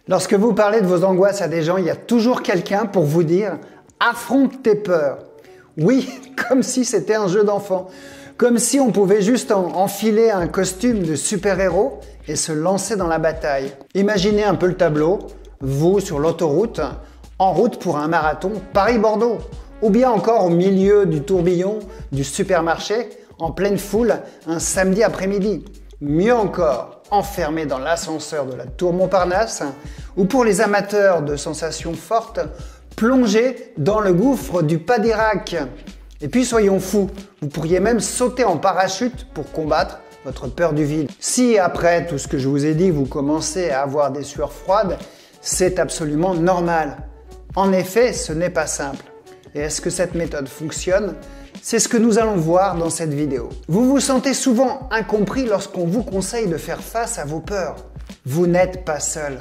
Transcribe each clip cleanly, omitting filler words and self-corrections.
Lorsque vous parlez de vos angoisses à des gens, il y a toujours quelqu'un pour vous dire « affronte tes peurs ». Oui, comme si c'était un jeu d'enfant. Comme si on pouvait juste enfiler un costume de super-héros et se lancer dans la bataille. Imaginez un peu le tableau, vous sur l'autoroute, en route pour un marathon Paris-Bordeaux, ou bien encore au milieu du tourbillon du supermarché, en pleine foule, un samedi après-midi. Mieux encore, enfermé dans l'ascenseur de la tour Montparnasse, ou pour les amateurs de sensations fortes, plongé dans le gouffre du Pas d'Irak. Et puis soyons fous, vous pourriez même sauter en parachute pour combattre votre peur du vide. Si après tout ce que je vous ai dit, vous commencez à avoir des sueurs froides, c'est absolument normal. En effet, ce n'est pas simple. Et est-ce que cette méthode fonctionne? C'est ce que nous allons voir dans cette vidéo. Vous vous sentez souvent incompris lorsqu'on vous conseille de faire face à vos peurs. Vous n'êtes pas seul.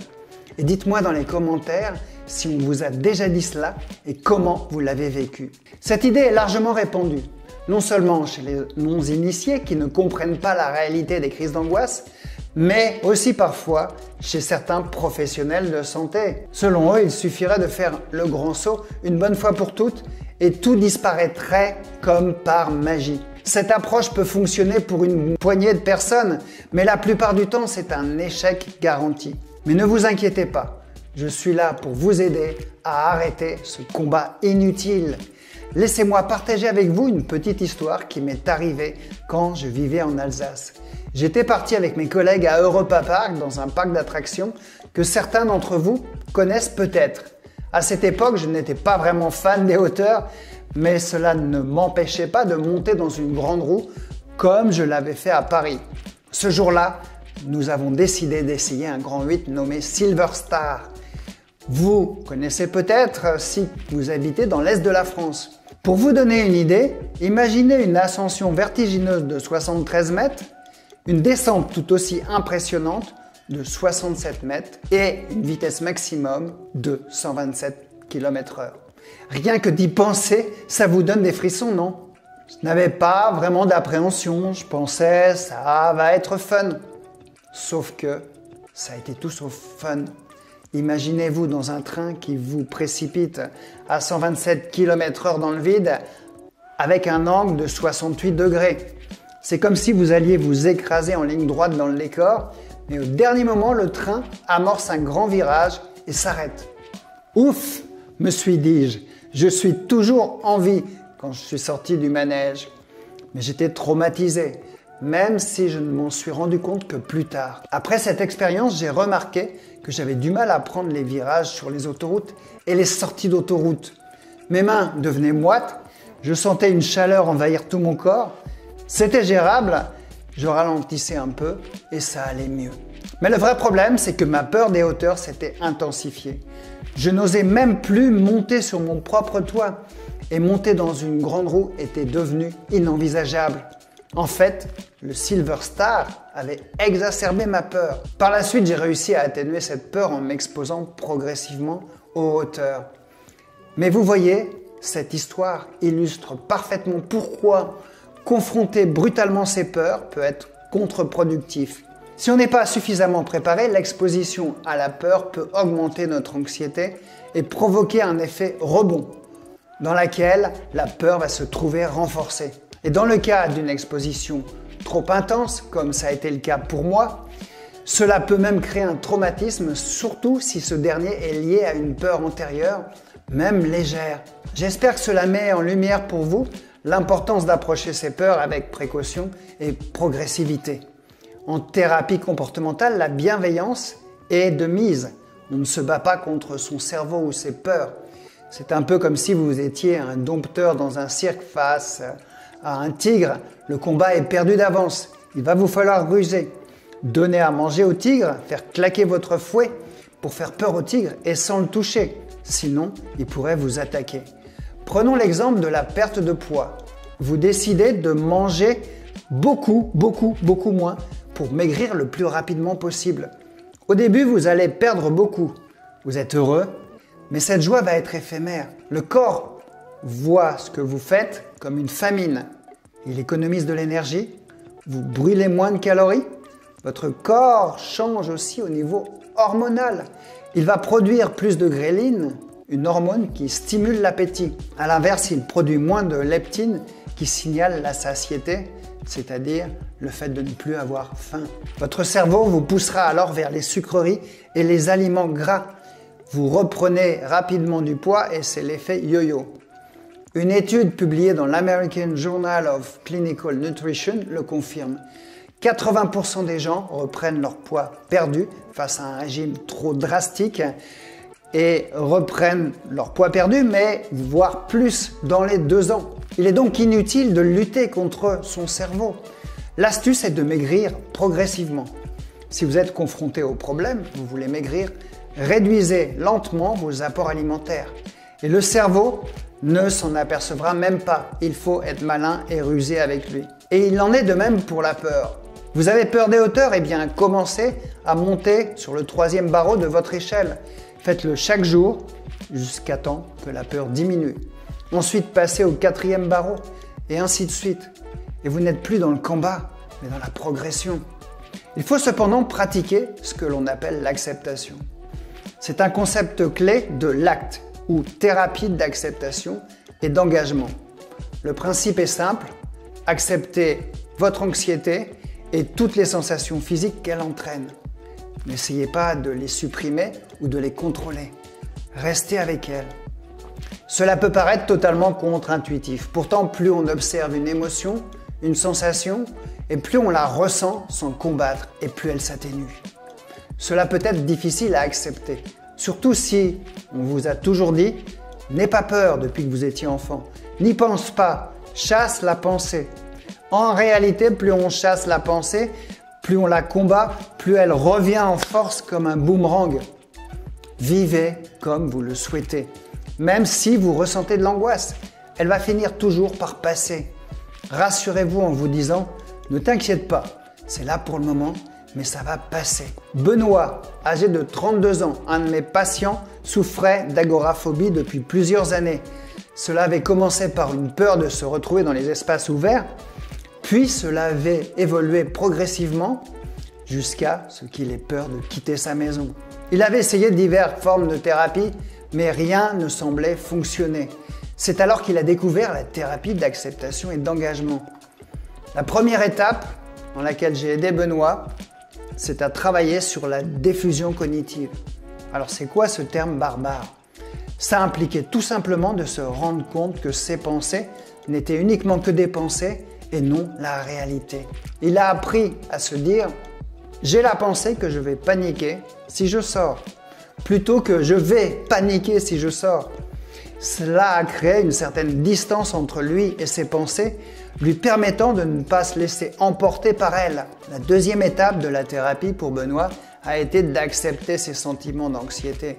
Et dites-moi dans les commentaires si on vous a déjà dit cela et comment vous l'avez vécu. Cette idée est largement répandue, non seulement chez les non-initiés qui ne comprennent pas la réalité des crises d'angoisse, mais aussi parfois chez certains professionnels de santé. Selon eux, il suffirait de faire le grand saut une bonne fois pour toutes et tout disparaîtrait comme par magie. Cette approche peut fonctionner pour une poignée de personnes, mais la plupart du temps, c'est un échec garanti. Mais ne vous inquiétez pas, je suis là pour vous aider à arrêter ce combat inutile. Laissez-moi partager avec vous une petite histoire qui m'est arrivée quand je vivais en Alsace. J'étais parti avec mes collègues à Europa Park, dans un parc d'attractions que certains d'entre vous connaissent peut-être. À cette époque, je n'étais pas vraiment fan des hauteurs, mais cela ne m'empêchait pas de monter dans une grande roue comme je l'avais fait à Paris. Ce jour-là, nous avons décidé d'essayer un grand 8 nommé Silver Star. Vous connaissez peut-être si vous habitez dans l'est de la France. Pour vous donner une idée, imaginez une ascension vertigineuse de 73 mètres, une descente tout aussi impressionnante de 67 mètres et une vitesse maximum de 127 km/h. Rien que d'y penser, ça vous donne des frissons, non? Je n'avais pas vraiment d'appréhension, je pensais ça va être fun. Sauf que ça a été tout sauf fun. Imaginez-vous dans un train qui vous précipite à 127 km/h dans le vide avec un angle de 68 degrés. C'est comme si vous alliez vous écraser en ligne droite dans le décor, mais au dernier moment, le train amorce un grand virage et s'arrête. Ouf, me suis-je, je suis toujours en vie quand je suis sorti du manège. Mais j'étais traumatisé, même si je ne m'en suis rendu compte que plus tard. Après cette expérience, j'ai remarqué que j'avais du mal à prendre les virages sur les autoroutes et les sorties d'autoroute. Mes mains devenaient moites, je sentais une chaleur envahir tout mon corps. C'était gérable, je ralentissais un peu et ça allait mieux. Mais le vrai problème, c'est que ma peur des hauteurs s'était intensifiée. Je n'osais même plus monter sur mon propre toit et monter dans une grande roue était devenu inenvisageable. En fait, le Silver Star avait exacerbé ma peur. Par la suite, j'ai réussi à atténuer cette peur en m'exposant progressivement aux hauteurs. Mais vous voyez, cette histoire illustre parfaitement pourquoi confronter brutalement ses peurs peut être contre-productif. Si on n'est pas suffisamment préparé, l'exposition à la peur peut augmenter notre anxiété et provoquer un effet rebond, dans lequel la peur va se trouver renforcée. Et dans le cas d'une exposition trop intense, comme ça a été le cas pour moi, cela peut même créer un traumatisme, surtout si ce dernier est lié à une peur antérieure, même légère. J'espère que cela met en lumière pour vous l'importance d'approcher ces peurs avec précaution et progressivité. En thérapie comportementale, la bienveillance est de mise. On ne se bat pas contre son cerveau ou ses peurs. C'est un peu comme si vous étiez un dompteur dans un cirque face à un tigre. Le combat est perdu d'avance. Il va vous falloir ruser. Donner à manger au tigre, faire claquer votre fouet pour faire peur au tigre et sans le toucher. Sinon, il pourrait vous attaquer. Prenons l'exemple de la perte de poids. Vous décidez de manger beaucoup moins pour maigrir le plus rapidement possible. Au début, vous allez perdre beaucoup. Vous êtes heureux, mais cette joie va être éphémère. Le corps voit ce que vous faites comme une famine. Il économise de l'énergie, vous brûlez moins de calories. Votre corps change aussi au niveau hormonal Il va produire plus de gréline, une hormone qui stimule l'appétit. À l'inverse, il produit moins de leptine qui signale la satiété, c'est-à-dire le fait de ne plus avoir faim. Votre cerveau vous poussera alors vers les sucreries et les aliments gras. Vous reprenez rapidement du poids et c'est l'effet yo-yo. Une étude publiée dans l'American Journal of Clinical Nutrition le confirme. 80% des gens reprennent leur poids perdu face à un régime trop drastique et reprennent leur poids perdu, mais voire plus dans les 2 ans. Il est donc inutile de lutter contre son cerveau. L'astuce est de maigrir progressivement. Si vous êtes confronté au problème, vous voulez maigrir, réduisez lentement vos apports alimentaires. Et le cerveau ne s'en apercevra même pas. Il faut être malin et rusé avec lui. Et il en est de même pour la peur. Vous avez peur des hauteurs? Eh bien, commencez à monter sur le 3e barreau de votre échelle. Faites-le chaque jour jusqu'à temps que la peur diminue. Ensuite, passez au 4e barreau et ainsi de suite. Et vous n'êtes plus dans le combat, mais dans la progression. Il faut cependant pratiquer ce que l'on appelle l'acceptation. C'est un concept clé de l'ACT, ou thérapie d'acceptation et d'engagement. Le principe est simple, acceptez votre anxiété et toutes les sensations physiques qu'elle entraîne. N'essayez pas de les supprimer ou de les contrôler. Restez avec elles. Cela peut paraître totalement contre-intuitif. Pourtant, plus on observe une émotion, une sensation, et plus on la ressent sans combattre, et plus elle s'atténue. Cela peut être difficile à accepter. Surtout si on vous a toujours dit « n'aie pas peur depuis que vous étiez enfant, n'y pense pas, chasse la pensée ». En réalité, plus on chasse la pensée, plus on la combat, plus elle revient en force comme un boomerang. Vivez comme vous le souhaitez. Même si vous ressentez de l'angoisse, elle va finir toujours par passer. Rassurez-vous en vous disant « ne t'inquiète pas, c'est là pour le moment ». Mais ça va passer. Benoît, âgé de 32 ans, un de mes patients, souffrait d'agoraphobie depuis plusieurs années. Cela avait commencé par une peur de se retrouver dans les espaces ouverts, puis cela avait évolué progressivement jusqu'à ce qu'il ait peur de quitter sa maison. Il avait essayé diverses formes de thérapie, mais rien ne semblait fonctionner. C'est alors qu'il a découvert la thérapie d'acceptation et d'engagement. La première étape dans laquelle j'ai aidé Benoît, c'est à travailler sur la diffusion cognitive. Alors c'est quoi ce terme barbare? Ça impliquait tout simplement de se rendre compte que ses pensées n'étaient uniquement que des pensées et non la réalité. Il a appris à se dire « j'ai la pensée que je vais paniquer si je sors » plutôt que « je vais paniquer si je sors ». Cela a créé une certaine distance entre lui et ses pensées, lui permettant de ne pas se laisser emporter par elles. La deuxième étape de la thérapie pour Benoît a été d'accepter ses sentiments d'anxiété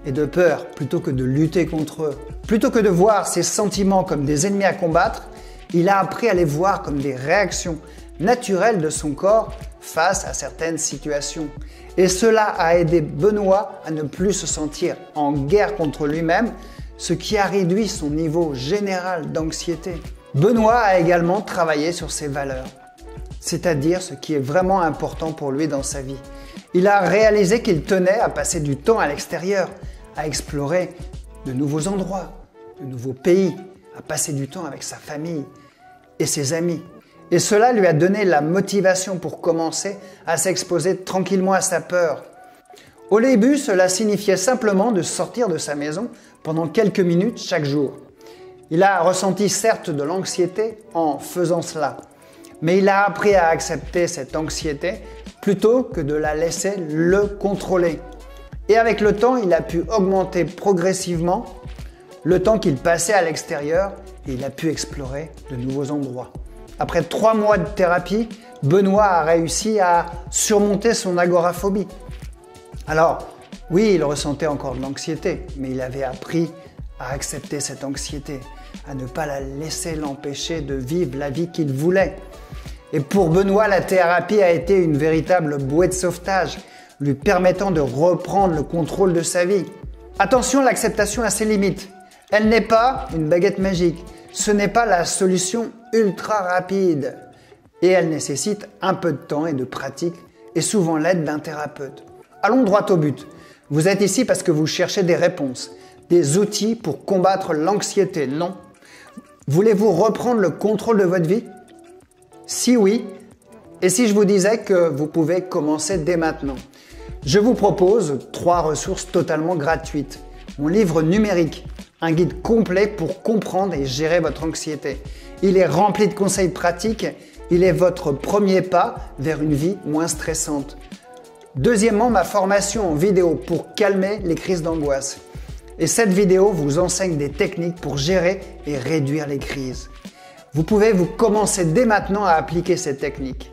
et de peur plutôt que de lutter contre eux. Plutôt que de voir ses sentiments comme des ennemis à combattre, il a appris à les voir comme des réactions naturelles de son corps face à certaines situations. Et cela a aidé Benoît à ne plus se sentir en guerre contre lui-même, ce qui a réduit son niveau général d'anxiété. Benoît a également travaillé sur ses valeurs, c'est-à-dire ce qui est vraiment important pour lui dans sa vie. Il a réalisé qu'il tenait à passer du temps à l'extérieur, à explorer de nouveaux endroits, de nouveaux pays, à passer du temps avec sa famille et ses amis. Et cela lui a donné la motivation pour commencer à s'exposer tranquillement à sa peur. Au début, cela signifiait simplement de sortir de sa maison pendant quelques minutes chaque jour. Il a ressenti certes de l'anxiété en faisant cela, mais il a appris à accepter cette anxiété plutôt que de la laisser le contrôler. Et avec le temps, il a pu augmenter progressivement le temps qu'il passait à l'extérieur et il a pu explorer de nouveaux endroits. Après 3 mois de thérapie, Benoît a réussi à surmonter son agoraphobie. Alors, oui, il ressentait encore de l'anxiété, mais il avait appris à accepter cette anxiété, à ne pas la laisser l'empêcher de vivre la vie qu'il voulait. Et pour Benoît, la thérapie a été une véritable bouée de sauvetage, lui permettant de reprendre le contrôle de sa vie. Attention, l'acceptation a ses limites. Elle n'est pas une baguette magique. Ce n'est pas la solution ultra rapide. Et elle nécessite un peu de temps et de pratique, et souvent l'aide d'un thérapeute. Allons droit au but. Vous êtes ici parce que vous cherchez des réponses, des outils pour combattre l'anxiété, non? Voulez-vous reprendre le contrôle de votre vie? Si oui, et si je vous disais que vous pouvez commencer dès maintenant? Je vous propose 3 ressources totalement gratuites. Mon livre numérique, un guide complet pour comprendre et gérer votre anxiété. Il est rempli de conseils pratiques, il est votre premier pas vers une vie moins stressante. Deuxièmement, ma formation en vidéo pour calmer les crises d'angoisse. Et cette vidéo vous enseigne des techniques pour gérer et réduire les crises. Vous pouvez vous commencer dès maintenant à appliquer ces techniques.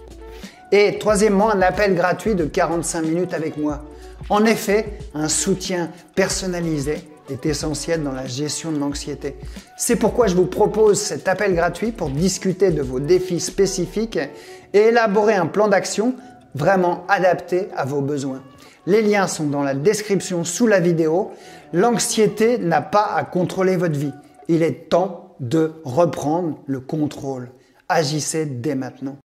Et troisièmement, un appel gratuit de 45 minutes avec moi. En effet, un soutien personnalisé est essentiel dans la gestion de l'anxiété. C'est pourquoi je vous propose cet appel gratuit pour discuter de vos défis spécifiques et élaborer un plan d'action vraiment adapté à vos besoins. Les liens sont dans la description sous la vidéo. L'anxiété n'a pas à contrôler votre vie. Il est temps de reprendre le contrôle. Agissez dès maintenant.